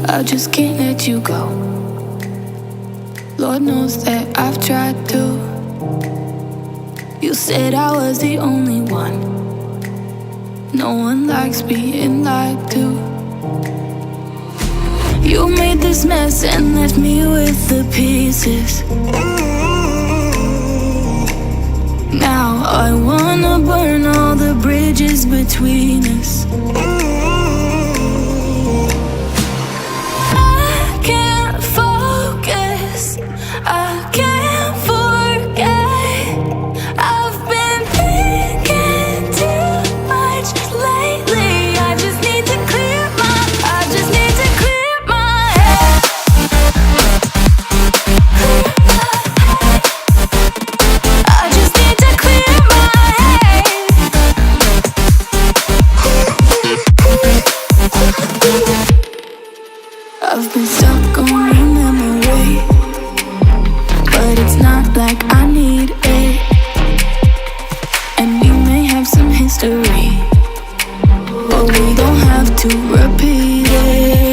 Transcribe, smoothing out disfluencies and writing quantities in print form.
I just can't let you go. Lord knows that I've tried to. You said I was the only one. No one likes being lied to. You made this mess and left me with the pieces. Now I wanna burn all the bridges between us. I can't focus, I can't forget. I've been thinking too much lately. I just need to clear my head. I just need to clear my head. I've been stuck on your memory, but it's not like I need it. And we may have some history, but we don't have to repeat it.